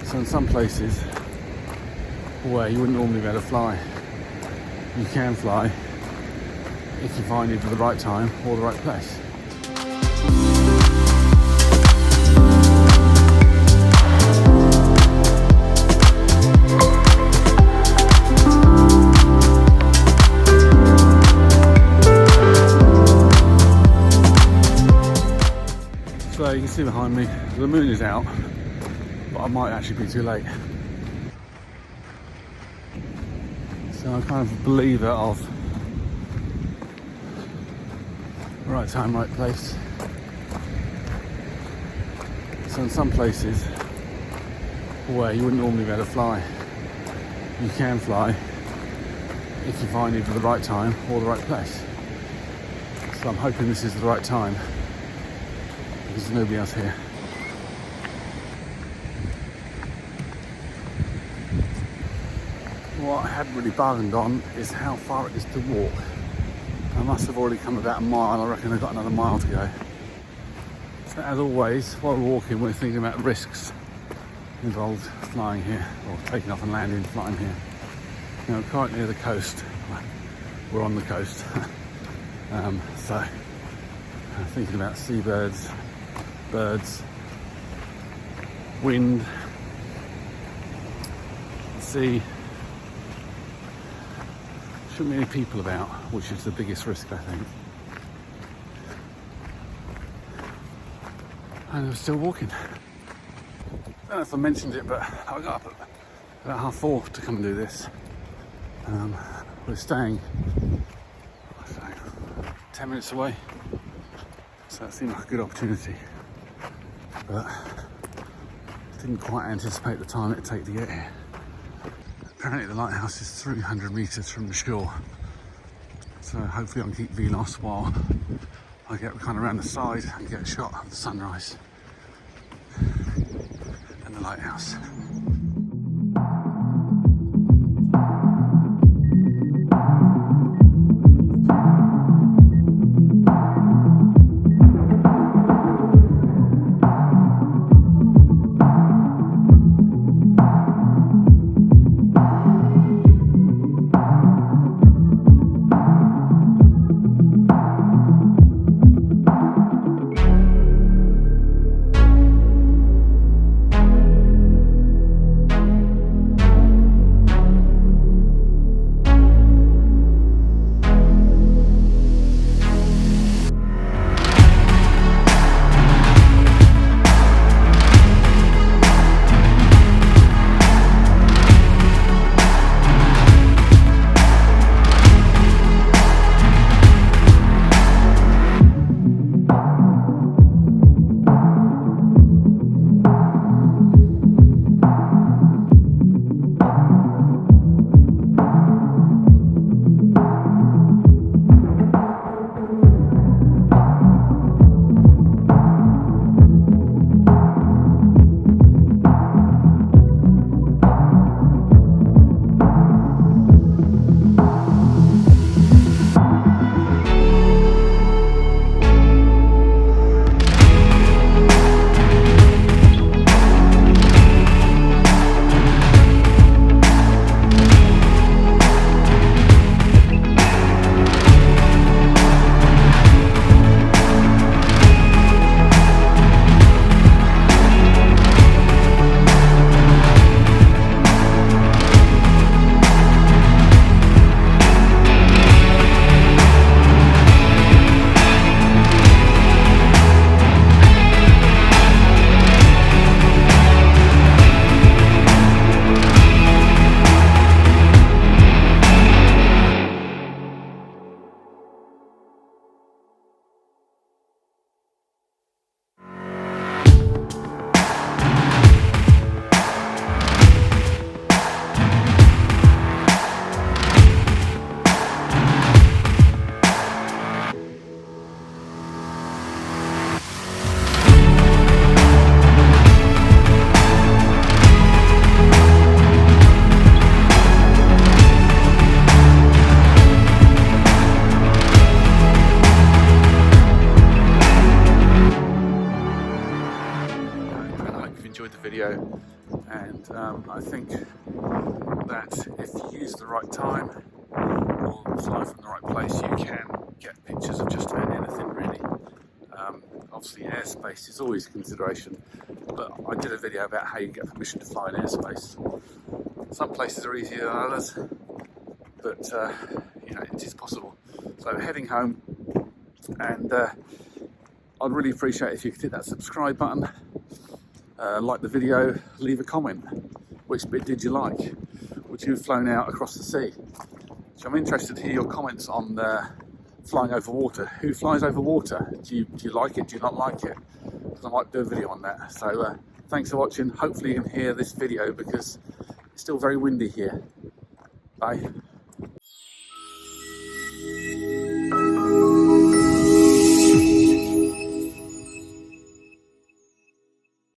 So in some places where you wouldn't normally be able to fly, you can fly if you find either the right time or the right place. So you can see behind me, the moon is out, but I might actually be too late. So I'm kind of a believer of right time, right place. So in some places where you wouldn't normally be able to fly, you can fly if you find either the right time or the right place. So I'm hoping this is the right time because there's nobody else here. What I hadn't really bargained on is how far it is to walk. I must have already come about a mile. I reckon I've got another mile to go. So as always, while we're walking, we're thinking about risks involved flying here, or taking off and landing, flying here. You know, quite near the coast. We're on the coast. So thinking about seabirds, birds, wind, sea. Shouldn't be any people about, which is the biggest risk, I think. And we're still walking. I don't know if I mentioned it, but I got up at about 4:30 to come and do this. We're staying 10 minutes away, so that seemed like a good opportunity. But didn't quite anticipate the time it'd take to get here. Apparently the lighthouse is 300 metres from the shore, so hopefully I can keep VLOS while I get kind of around the side and get a shot of the sunrise and the lighthouse. And I think that if you use the right time or fly from the right place, you can get pictures of just about anything really. Obviously airspace is always a consideration, but I did a video about how you get permission to fly in airspace. Some places are easier than others, but you know, it is possible. So heading home, and I'd really appreciate if you could hit that subscribe button, like the video, leave a comment. Which bit did you like? Would you have flown out across the sea? So I'm interested to hear your comments on flying over water. Who flies over water? Do you like it? Do you not like it? Because I might do a video on that. So thanks for watching. Hopefully you can hear this video because it's still very windy here. Bye.